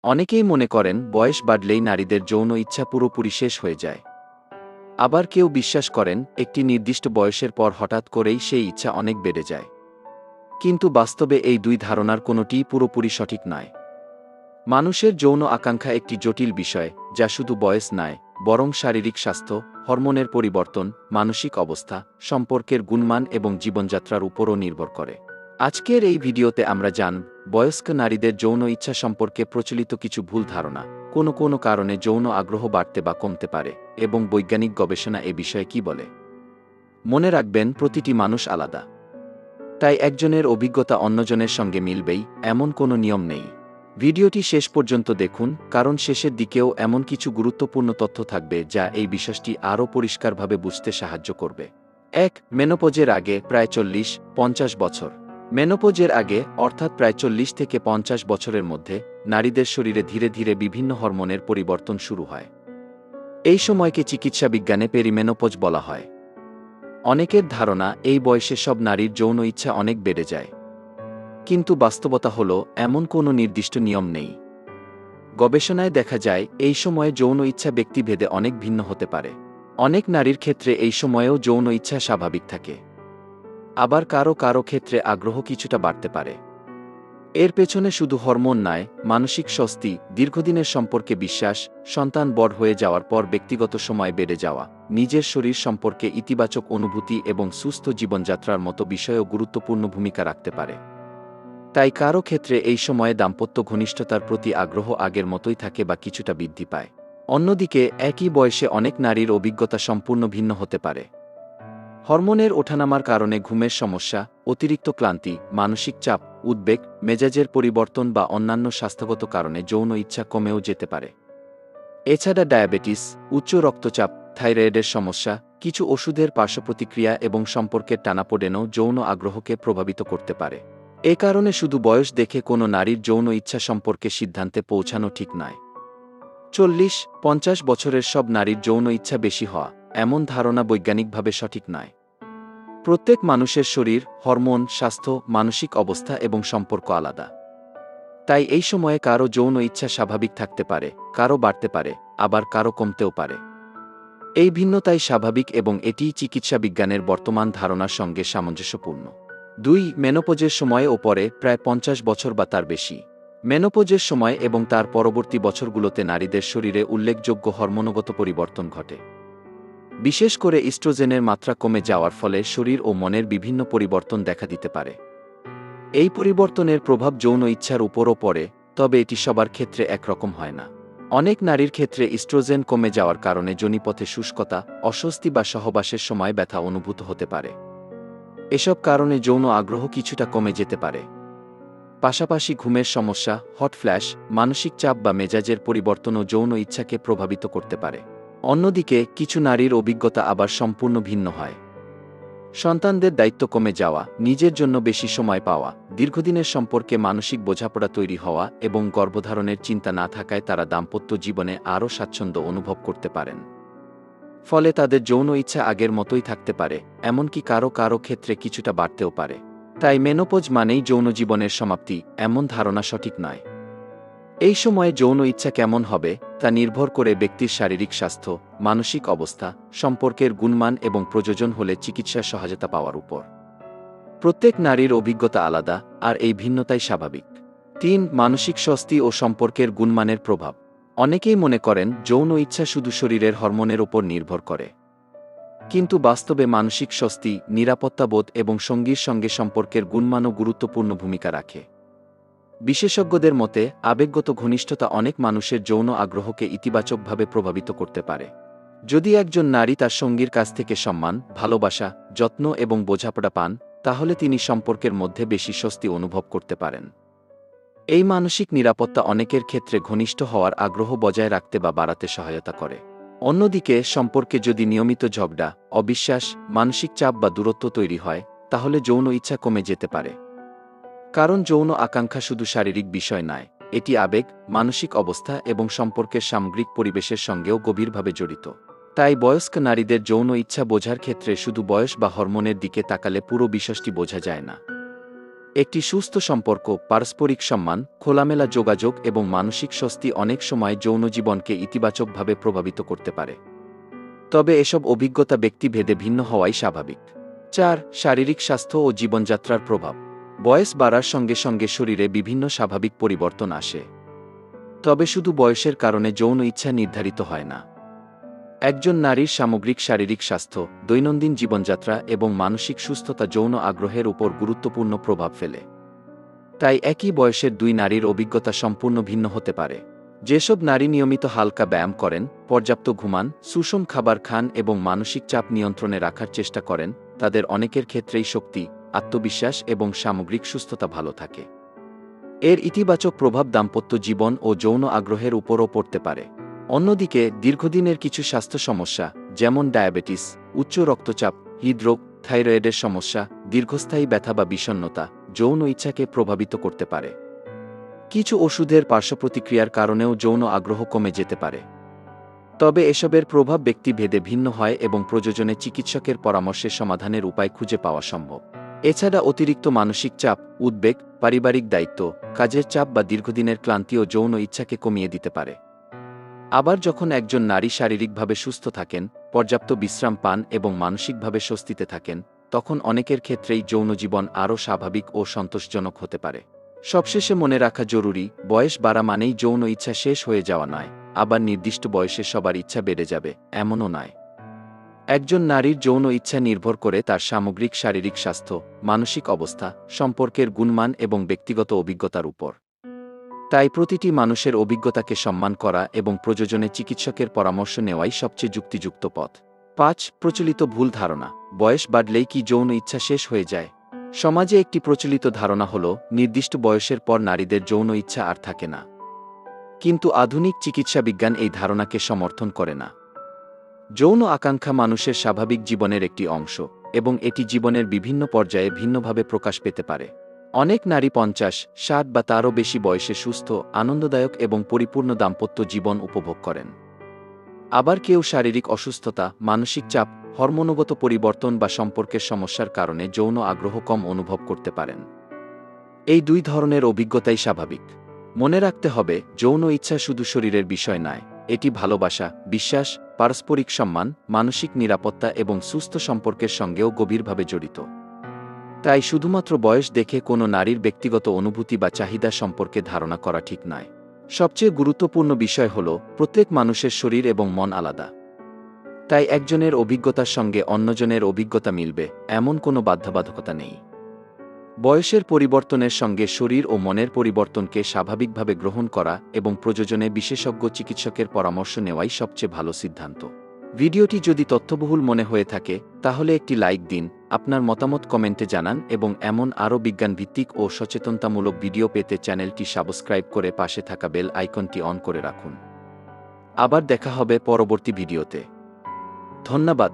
অনেকেই মনে করেন বয়স বাড়লেই নারীদের যৌন ইচ্ছা পুরোপুরি শেষ হয়ে যায়। আবার কেউ বিশ্বাস করেন একটি নির্দিষ্ট বয়সের পর হঠাৎ করেই সেই ইচ্ছা অনেক বেড়ে যায়। কিন্তু বাস্তবে এই দুই ধারণার কোনোটিই পুরোপুরি সঠিক নয়। মানুষের যৌন আকাঙ্ক্ষা একটি জটিল বিষয়, যা শুধু বয়স নয়, বরং শারীরিক স্বাস্থ্য, হরমোনের পরিবর্তন, মানসিক অবস্থা, সম্পর্কের গুণমান এবং জীবনযাত্রার উপরও নির্ভর করে। আজকের এই ভিডিওতে আমরা জানব বয়স্ক নারীদের যৌন ইচ্ছা সম্পর্কে প্রচলিত কিছু ভুল ধারণা, কোনো কারণে যৌন আগ্রহ বাড়তে বা কমতে পারে, এবং বৈজ্ঞানিক গবেষণা এ বিষয়ে কী বলে। মনে রাখবেন, প্রতিটি মানুষ আলাদা। তাই একজনের অভিজ্ঞতা অন্যজনের সঙ্গে মিলবেই এমন কোনো নিয়ম নেই। ভিডিওটি শেষ পর্যন্ত দেখুন, কারণ শেষের দিকেও এমন কিছু গুরুত্বপূর্ণ তথ্য থাকবে যা এই বিষয়টি আরও পরিষ্কারভাবে বুঝতে সাহায্য করবে। ১. মেনোপজের আগে প্রায় ৪০-৫০ বছর। মেনোপজের আগে, অর্থাৎ প্রায় ৪০ থেকে ৫০ বছরের মধ্যে, নারীদের শরীরে ধীরে ধীরে বিভিন্ন হরমোনের পরিবর্তন শুরু হয়। এই সময়কে চিকিৎসাবিজ্ঞানে পেরিমেনোপজ বলা হয়। অনেকের ধারণা এই বয়সে সব নারীর যৌন ইচ্ছা অনেক বেড়ে যায়। কিন্তু বাস্তবতা হল, এমন কোনো নির্দিষ্ট নিয়ম নেই। গবেষণায় দেখা যায় এই সময়ে যৌন ইচ্ছা ব্যক্তিভেদে অনেক ভিন্ন হতে পারে। অনেক নারীর ক্ষেত্রে এই সময়েও যৌন ইচ্ছা স্বাভাবিক থাকে। আবার কারো ক্ষেত্রে আগ্রহ কিছুটা বাড়তে পারে। এর পেছনে শুধু হরমোন নয়, মানসিক স্বস্তি, দীর্ঘদিনের সম্পর্কে বিশ্বাস, সন্তান বড় হয়ে যাওয়ার পর ব্যক্তিগত সময় বেড়ে যাওয়া, নিজের শরীর সম্পর্কে ইতিবাচক অনুভূতি এবং সুস্থ জীবনযাত্রার মতো বিষয়ও গুরুত্বপূর্ণ ভূমিকা রাখতে পারে। তাই কারো ক্ষেত্রে এই সময়ে দাম্পত্য ঘনিষ্ঠতার প্রতি আগ্রহ আগের মতোই থাকে বা কিছুটা বৃদ্ধি পায়। অন্যদিকে একই বয়সে অনেক নারীর অভিজ্ঞতা সম্পূর্ণ ভিন্ন হতে পারে। হরমোনের ওঠানামার কারণে ঘুমের সমস্যা, অতিরিক্ত ক্লান্তি, মানসিক চাপ, উদ্বেগ, মেজাজের পরিবর্তন বা অন্যান্য স্বাস্থ্যগত কারণে যৌন ইচ্ছা কমেও যেতে পারে। এছাড়া ডায়াবেটিস, উচ্চ রক্তচাপ, থাইরয়েডের সমস্যা, কিছু ওষুধের পার্শ্বপ্রতিক্রিয়া এবং সম্পর্কের টানাপোড়েনও যৌন আগ্রহকে প্রভাবিত করতে পারে। এ কারণে শুধু বয়স দেখে কোনো নারীর যৌন ইচ্ছা সম্পর্কে সিদ্ধান্তে পৌঁছানো ঠিক নয়। ৪০-৫০ বছরের সব নারীর যৌন ইচ্ছা বেশি হওয়া, এমন ধারণা বৈজ্ঞানিকভাবে সঠিক নয়। প্রত্যেক মানুষের শরীর, হরমোন, স্বাস্থ্য, মানসিক অবস্থা এবং সম্পর্ক আলাদা। তাই এই সময়ে কারো যৌন ইচ্ছা স্বাভাবিক থাকতে পারে, কারো বাড়তে পারে, আবার কারো কমতেও পারে। এই ভিন্নতাই স্বাভাবিক এবং এটিই চিকিৎসাবিজ্ঞানের বর্তমান ধারণার সঙ্গে সামঞ্জস্যপূর্ণ। ২. মেনোপজের সময় ও পরে প্রায় ৫০ বছর বা তার বেশি। মেনোপজের সময় এবং তার পরবর্তী বছরগুলোতে নারীদের শরীরে উল্লেখযোগ্য হরমোনগত পরিবর্তন ঘটে। বিশেষ করে ইস্ট্রোজেনের মাত্রা কমে যাওয়ার ফলে শরীর ও মনের বিভিন্ন পরিবর্তন দেখা দিতে পারে। এই পরিবর্তনের প্রভাব যৌন ইচ্ছার উপরও পড়ে, তবে এটি সবার ক্ষেত্রে একরকম হয় না। অনেক নারীর ক্ষেত্রে ইস্ট্রোজেন কমে যাওয়ার কারণে যোনিপথে শুষ্কতা, অস্বস্তি বা সহবাসের সময় ব্যথা অনুভূত হতে পারে। এসব কারণে যৌন আগ্রহ কিছুটা কমে যেতে পারে। পাশাপাশি ঘুমের সমস্যা, হট ফ্ল্যাশ, মানসিক চাপ বা মেজাজের পরিবর্তনও যৌন ইচ্ছাকে প্রভাবিত করতে পারে। অন্যদিকে কিছু নারীর অভিজ্ঞতা আবার সম্পূর্ণ ভিন্ন হয়। সন্তানদের দায়িত্ব কমে যাওয়া, নিজের জন্য বেশি সময় পাওয়া, দীর্ঘদিনের সম্পর্কে মানসিক বোঝাপড়া তৈরি হওয়া এবং গর্ভধারণের চিন্তা না থাকায় তারা দাম্পত্য জীবনে আরও স্বাচ্ছন্দ্য অনুভব করতে পারেন। ফলে তাদের যৌন ইচ্ছা আগের মতোই থাকতে পারে, এমনকি কারো ক্ষেত্রে কিছুটা বাড়তেও পারে। তাই মেনোপজ মানেই যৌন জীবনের সমাপ্তি, এমন ধারণা সঠিক নয়। এই সময়ে যৌন ইচ্ছা কেমন হবে তা নির্ভর করে ব্যক্তির শারীরিক স্বাস্থ্য, মানসিক অবস্থা, সম্পর্কের গুণমান এবং প্রয়োজন হলে চিকিৎসার সহায়তা পাওয়ার উপর। প্রত্যেক নারীর অভিজ্ঞতা আলাদা, আর এই ভিন্নতাই স্বাভাবিক। ৩. মানসিক স্বস্তি ও সম্পর্কের গুণমানের প্রভাব। অনেকেই মনে করেন যৌন ইচ্ছা শুধু শরীরের হরমোনের উপর নির্ভর করে। কিন্তু বাস্তবে মানসিক স্বস্তি, নিরাপত্তাবোধ এবং সঙ্গীর সঙ্গে সম্পর্কের গুণমানও গুরুত্বপূর্ণ ভূমিকা রাখে। বিশেষজ্ঞদের মতে আবেগগত ঘনিষ্ঠতা অনেক মানুষের যৌন আগ্রহকে ইতিবাচকভাবে প্রভাবিত করতে পারে। যদি একজন নারী তার সঙ্গীর কাছ থেকে সম্মান, ভালোবাসা, যত্ন এবং বোঝাপড়া পান, তাহলে তিনি সম্পর্কের মধ্যে বেশি স্বস্তি অনুভব করতে পারেন। এই মানসিক নিরাপত্তা অনেকের ক্ষেত্রে ঘনিষ্ঠ হওয়ার আগ্রহ বজায় রাখতে বা বাড়াতে সহায়তা করে। অন্যদিকে সম্পর্কে যদি নিয়মিত ঝগড়া, অবিশ্বাস, মানসিক চাপ বা দূরত্ব তৈরি হয়, তাহলে যৌন ইচ্ছা কমে যেতে পারে। কারণ যৌন আকাঙ্ক্ষা শুধু শারীরিক বিষয় নয়, এটি আবেগ, মানসিক অবস্থা এবং সম্পর্কের সামগ্রিক পরিবেশের সঙ্গেও গভীরভাবে জড়িত। তাই বয়স্ক নারীদের যৌন ইচ্ছা বোঝার ক্ষেত্রে শুধু বয়স বা হরমোনের দিকে তাকালে পুরো বিষয়টি বোঝা যায় না। একটি সুস্থ সম্পর্ক, পারস্পরিক সম্মান, খোলামেলা যোগাযোগ এবং মানসিক স্বস্তি অনেক সময় যৌন জীবনকে ইতিবাচকভাবে প্রভাবিত করতে পারে। তবে এসব অভিজ্ঞতা ব্যক্তিভেদে ভিন্ন হওয়াই স্বাভাবিক। ৪. শারীরিক স্বাস্থ্য ও জীবনযাত্রার প্রভাব। বয়স বাড়ার সঙ্গে সঙ্গে শরীরে বিভিন্ন স্বাভাবিক পরিবর্তন আসে। তবে শুধু বয়সের কারণে যৌন ইচ্ছা নির্ধারিত হয় না। একজন নারীর সামগ্রিক শারীরিক স্বাস্থ্য, দৈনন্দিন জীবনযাত্রা এবং মানসিক সুস্থতা যৌন আগ্রহের উপর গুরুত্বপূর্ণ প্রভাব ফেলে। তাই একই বয়সের দুই নারীর অভিজ্ঞতা সম্পূর্ণ ভিন্ন হতে পারে। যেসব নারী নিয়মিত হালকা ব্যায়াম করেন, পর্যাপ্ত ঘুমান, সুষম খাবার খান এবং মানসিক চাপ নিয়ন্ত্রণে রাখার চেষ্টা করেন, তাদের অনেকের ক্ষেত্রেই শক্তি, আত্মবিশ্বাস এবং সামগ্রিক সুস্থতা ভালো থাকে। এর ইতিবাচক প্রভাব দাম্পত্য জীবন ও যৌন আগ্রহের উপরও পড়তে পারে। অন্যদিকে দীর্ঘদিনের কিছু স্বাস্থ্য সমস্যা, যেমন ডায়াবেটিস, উচ্চ রক্তচাপ, হৃদরোগ, থাইরয়েডের সমস্যা, দীর্ঘস্থায়ী ব্যথা বা বিষণ্ণতা যৌন ইচ্ছাকে প্রভাবিত করতে পারে। কিছু ওষুধের পার্শ্বপ্রতিক্রিয়ার কারণেও যৌন আগ্রহ কমে যেতে পারে। তবে এসবের প্রভাব ব্যক্তিভেদে ভিন্ন হয় এবং প্রয়োজনে চিকিৎসকের পরামর্শে সমাধানের উপায় খুঁজে পাওয়া সম্ভব। এছাড়া অতিরিক্ত মানসিক চাপ, উদ্বেগ, পারিবারিক দায়িত্ব, কাজের চাপ বা দীর্ঘদিনের ক্লান্তিও যৌন ইচ্ছাকে কমিয়ে দিতে পারে। আবার যখন একজন নারী শারীরিকভাবে সুস্থ থাকেন, পর্যাপ্ত বিশ্রাম পান এবং মানসিকভাবে স্বস্তিতে থাকেন, তখন অনেকের ক্ষেত্রেই যৌন জীবন আরও স্বাভাবিক ও সন্তোষজনক হতে পারে। সবশেষে মনে রাখা জরুরি, বয়স বাড়া মানেই যৌন ইচ্ছা শেষ হয়ে যাওয়া নয়, আবার নির্দিষ্ট বয়সে সবার ইচ্ছা বেড়ে যাবে, এমনও নয়। একজন নারীর যৌন ইচ্ছা নির্ভর করে তার সামগ্রিক শারীরিক স্বাস্থ্য, মানসিক অবস্থা, সম্পর্কের গুণমান এবং ব্যক্তিগত অভিজ্ঞতার উপর। তাই প্রতিটি মানুষের অভিজ্ঞতাকে সম্মান করা এবং প্রয়োজনে চিকিৎসকের পরামর্শ নেওয়াই সবচেয়ে যুক্তিযুক্ত পথ। ৫. প্রচলিত ভুল ধারণা। বয়স বাড়লেই কি যৌন ইচ্ছা শেষ হয়ে যায়? সমাজে একটি প্রচলিত ধারণা হল, নির্দিষ্ট বয়সের পর নারীদের যৌন ইচ্ছা আর থাকে না। কিন্তু আধুনিক চিকিৎসা বিজ্ঞান এই ধারণাকে সমর্থন করে না। যৌন আকাঙ্ক্ষা মানুষের স্বাভাবিক জীবনের একটি অংশ, এবং এটি জীবনের বিভিন্ন পর্যায়ে ভিন্নভাবে প্রকাশ পেতে পারে। অনেক নারী ৫০, ৬০ বা তারও বেশি বয়সে সুস্থ, আনন্দদায়ক এবং পরিপূর্ণ দাম্পত্য জীবন উপভোগ করেন। আবার কেউ শারীরিক অসুস্থতা, মানসিক চাপ, হরমোনগত পরিবর্তন বা সম্পর্কের সমস্যার কারণে যৌন আগ্রহ কম অনুভব করতে পারেন। এই দুই ধরনের অভিজ্ঞতাই স্বাভাবিক। মনে রাখতে হবে, যৌন ইচ্ছা শুধু শরীরের বিষয় নয়, এটি ভালোবাসা, বিশ্বাস, পারস্পরিক সম্মান, মানসিক নিরাপত্তা এবং সুস্থ সম্পর্কের সঙ্গেও গভীরভাবে জড়িত। তাই শুধুমাত্র বয়স দেখে কোনো নারীর ব্যক্তিগত অনুভূতি বা চাহিদা সম্পর্কে ধারণা করা ঠিক নয়। সবচেয়ে গুরুত্বপূর্ণ বিষয় হল, প্রত্যেক মানুষের শরীর এবং মন আলাদা। তাই একজনের অভিজ্ঞতার সঙ্গে অন্যজনের অভিজ্ঞতা মিলবে, এমন কোনো বাধ্যবাধকতা নেই। বয়সের পরিবর্তনের সঙ্গে শরীর ও মনের পরিবর্তনকে স্বাভাবিকভাবে গ্রহণ করা এবং প্রয়োজনে বিশেষজ্ঞ চিকিৎসকের পরামর্শ নেওয়াই সবচেয়ে ভালো সিদ্ধান্ত। ভিডিওটি যদি তথ্যবহুল মনে হয়ে থাকে, তাহলে একটি লাইক দিন, আপনার মতামত কমেন্টে জানান এবং এমন আরও বিজ্ঞানভিত্তিক ও সচেতনতামূলক ভিডিও পেতে চ্যানেলটি সাবস্ক্রাইব করে পাশে থাকা বেল আইকনটি অন করে রাখুন। আবার দেখা হবে পরবর্তী ভিডিওতে। ধন্যবাদ।